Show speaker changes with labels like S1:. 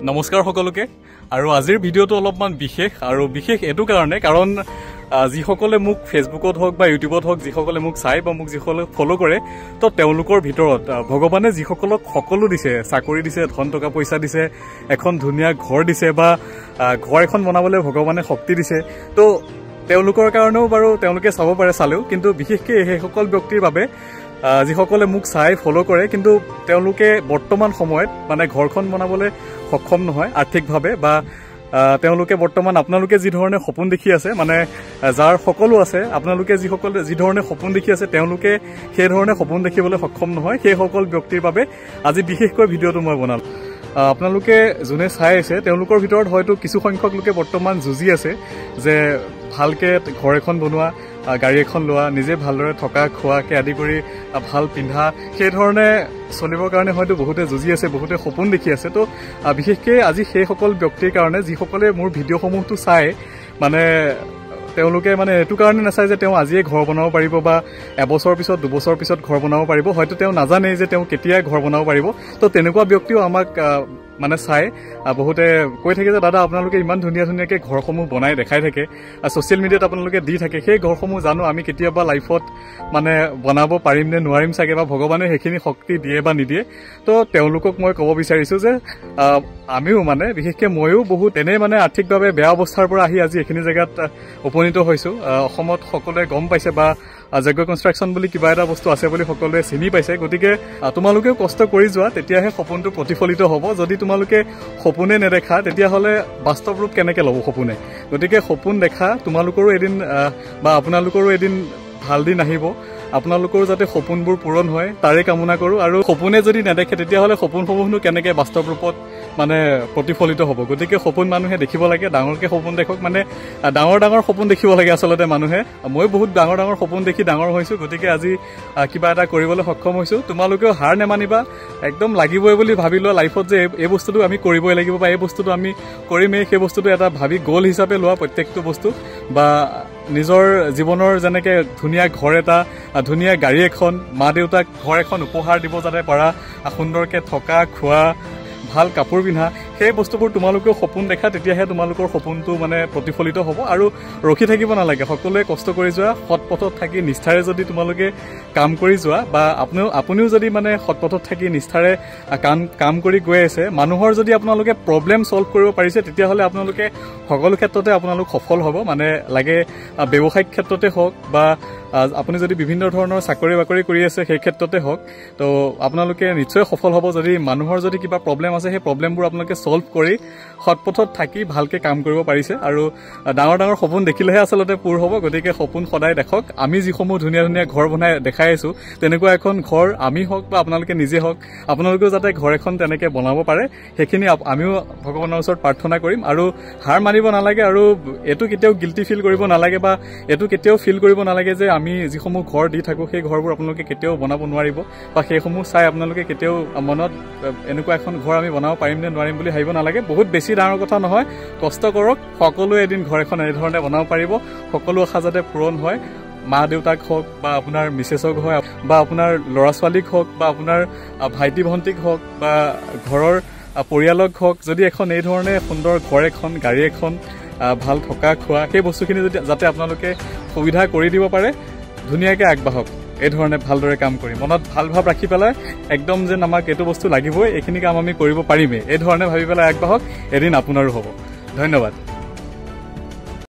S1: নমস্কাৰ সকলোকে আৰু আজিৰ ভিডিঅ'টো অলপমান বিশেষ এটো কাৰণে কাৰণ যিসকলে মোক ফেসবুকত হওক বা ইউটিউবত হওক যিসকলে মোক চাই বা মোক যিসকলে ফলো কৰে তো তেওঁলোকৰ ভিতৰত ভগৱানে যিসকলক সকলো দিছে চাকৰি দিছে ধন টকা পইচা দিছে এখন ধুনীয়া ঘৰ দিছে বা ঘৰ এখন বনাবলৈ ভগৱানে শক্তি দিছে তো তেওঁলোকৰ কাৰণেও বাৰু তেওঁলোকে চাব পাৰে চালেও কিন্তু বিশেষকৈ এই সকল ব্যক্তিৰ বাবে যিসকলে মোক চাই ফলো কৰে কিন্তু তেওঁলোকে বৰ্তমান সময়ত মানে ঘৰখন বনাবলৈ সক্ষম নহয় আৰ্থিকভাৱে বা তেওঁলোকে বৰ্তমান আপোনালোকে যি ধৰণে সপোন দেখি আছে মানে যাৰ সকলো আছে আপোনালোকে যি ধৰণে সপোন দেখি আছে তেওঁলোকে সেই ধৰণে সপোন দেখিবলৈ সক্ষম নহয় সেই সকল ব্যক্তিৰ বাবে আজি বিশেষকৈ ভিডিঅ'টো মই বনালো আপোনালোকে যোনে চাই আছে তেওঁলোকৰ ভিতৰত হয়তো কিছু সংখ্যক লোকে বৰ্তমান যুঁজি আছে যে ভালকে ঘৰ এখন বনোৱা গাড়ী এখন লোৱা নিজে ভালদৰে থকা খোৱাকে আদি কৰি ভাল পিন্ধা সেই ধৰণে চলিবৰ কাৰণে হয়তো বহুতে যুঁজি আছে বহুতে সপোন দেখি আছে তো বিশেষকৈ আজি সেই সকল ব্যক্তিৰ কাৰণে যিসকলে মোৰ ভিডিঅ'সমূহটো চাই মানে তেওঁলোকে মানে এটো কাৰণে নাচায় যে তেওঁ আজিয়ে ঘৰ বনাব পাৰিব বা এবছৰ পিছত দুবছৰ পিছত ঘৰ বনাব পাৰিব হয়তো তেওঁ নাজানে যে তেওঁ কেতিয়া ঘৰ বনাব পাৰিব তো তেনেকুৱা ব্যক্তিও আমাক মানে চাই বহুতে কৈ থাকে যে দাদা আপোনালোকে ইমান ধুনীয়াকৈ ঘৰসমূহ বনাই দেখাই থাকে ছ'চিয়েল মিডিয়াত আপোনালোকে দি থাকে সেই ঘৰসমূহ জানো আমি কেতিয়াবা লাইফত মানে বনাব পাৰিম নে নোৱাৰিম চাগে বা ভগৱানে সেইখিনি শক্তি দিয়ে বা নিদিয়ে তো তেওঁলোকক মই ক'ব বিচাৰিছোঁ যে আমিও মানে বিশেষকৈ ময়ো বহুত এনেই মানে আৰ্থিকভাৱে বেয়া অৱস্থাৰ পৰা আহি আজি এইখিনি জেগাত উপনীত হৈছোঁ অসমত সকলোৱে গম পাইছে বা যজ্ঞ কনষ্ট্ৰাকশ্যন বুলি কিবা এটা বস্তু আছে বুলি সকলোৱে চিনি পাইছে গতিকে তোমালোকেও কষ্ট কৰি যোৱা তেতিয়াহে সপোনটো প্ৰতিফলিত হ'ব যদি তোমালোকে সপোনে নেদেখা তেতিয়াহ'লে বাস্তৱ ৰূপ কেনেকৈ ল'ব সপোনে গতিকে সপোন দেখা তোমালোকৰো এদিন বা আপোনালোকৰো এদিন ভাল দিন আহিব আপোনালোকৰ যাতে সপোনবোৰ পূৰণ হয় তাৰে কামনা কৰোঁ আৰু সপোনে যদি নেদেখে তেতিয়াহ'লে সপোনসমূহনো কেনেকৈ বাস্তৱ ৰূপত মানে প্ৰতিফলিত হ'ব গতিকে সপোন মানুহে দেখিব লাগে ডাঙৰকৈ সপোন দেখক মানে ডাঙৰ সপোন দেখিব লাগে আচলতে মানুহে মই বহুত ডাঙৰ সপোন দেখি ডাঙৰ হৈছোঁ গতিকে আজি কিবা এটা কৰিবলৈ সক্ষম হৈছোঁ তোমালোকেও হাৰ নেমানিবা একদম লাগিবই বুলি ভাবি লোৱা লাইফত যে এই বস্তুটো আমি কৰিবই লাগিব বা এই বস্তুটো আমি কৰিমেই সেই বস্তুটো এটা ভাবি গ'ল হিচাপে লোৱা প্ৰত্যেকটো বস্তু বা নিজৰ জীৱনৰ যেনেকৈ ধুনীয়া ঘৰ এটা ধুনীয়া গাড়ী এখন মা দেউতাক ঘৰ এখন উপহাৰ দিব যাতে পাৰা সুন্দৰকৈ থকা খোৱা ভাল কাপোৰ পিন্ধা সেই বস্তুবোৰ তোমালোকেও সপোন দেখা তেতিয়াহে তোমালোকৰ সপোনটো মানে প্ৰতিফলিত হ'ব আৰু ৰখি থাকিব নালাগে সকলোৱে কষ্ট কৰি যোৱা সৎ পথত থাকি নিষ্ঠাৰে যদি তোমালোকে কাম কৰি যোৱা বা আপুনিও যদি মানে সৎ পথত থাকি নিষ্ঠাৰে কাম কৰি গৈ আছে মানুহৰ যদি আপোনালোকে প্ৰব্লেম ছল্ভ কৰিব পাৰিছে তেতিয়াহ'লে আপোনালোকে সকলো ক্ষেত্ৰতে আপোনালোক সফল হ'ব মানে লাগে ব্যৱসায়িক ক্ষেত্ৰতে হওক বা আপুনি যদি বিভিন্ন ধৰণৰ চাকৰি বাকৰি কৰি আছে সেই ক্ষেত্ৰতে হওক তো আপোনালোকে নিশ্চয় সফল হ'ব যদি মানুহৰ যদি কিবা প্ৰব্লেম আছে সেই প্ৰব্লেমবোৰ আপোনালোকে সলভ কৰি সৎপথত থাকি ভালকৈ কাম কৰিব পাৰিছে আৰু ডাঙৰ সপোন দেখিলেহে আচলতে পূৰ হ'ব গতিকে সপোন সদায় দেখক আমি যিসমূহ ধুনীয়া ঘৰ বনাই দেখাই আছোঁ তেনেকুৱা এখন ঘৰ আমি হওক বা আপোনালোকে নিজে হওক আপোনালোকেও যাতে ঘৰ এখন তেনেকৈ বনাব পাৰে সেইখিনি আমিও ভগৱানৰ ওচৰত প্ৰাৰ্থনা কৰিম আৰু হাৰ মানিব নালাগে আৰু এইটো কেতিয়াও গিল্টি ফিল কৰিব নালাগে বা এইটো কেতিয়াও ফিল কৰিব নালাগে যে আমি যিসমূহ ঘৰ দি থাকোঁ সেই ঘৰবোৰ আপোনালোকে কেতিয়াও বনাব নোৱাৰিব বা সেইসমূহ চাই আপোনালোকে কেতিয়াও মনত এনেকুৱা এখন ঘৰ আমি বনাব পাৰিম নে নোৱাৰিম বুলি ভাবিব নালাগে বহুত বেছি ডাঙৰ কথা নহয় কষ্ট কৰক সকলোৱে এদিন ঘৰ এখন এনেধৰণে বনাব পাৰিব সকলো আশা যাতে পূৰণ হয় মা দেউতাক হওক বা আপোনাৰ মিছেছক হয় বা আপোনাৰ ল'ৰা ছোৱালীক হওক বা আপোনাৰ ভাইটি ভণ্টিক হওক বা ঘৰৰ পৰিয়ালক হওক যদি এখন এই ধৰণে সুন্দৰ ঘৰ এখন গাড়ী এখন ভাল থকা খোৱা সেই বস্তুখিনি যদি যাতে আপোনালোকে সুবিধা কৰি দিব পাৰে ধুনীয়াকৈ আগবাঢ়ক এই ধৰণে ভালদৰে কাম কৰি মনত ভাল ভাৱ ৰাখি পেলাই একদম যেন আমাক এইটো বস্তু লাগিবই এইখিনি কাম আমি কৰিব পাৰিমেই এই ধৰণে ভাবি পেলাই আগবাঢ়ক এদিন আপোনাৰো হ'ব ধন্যবাদ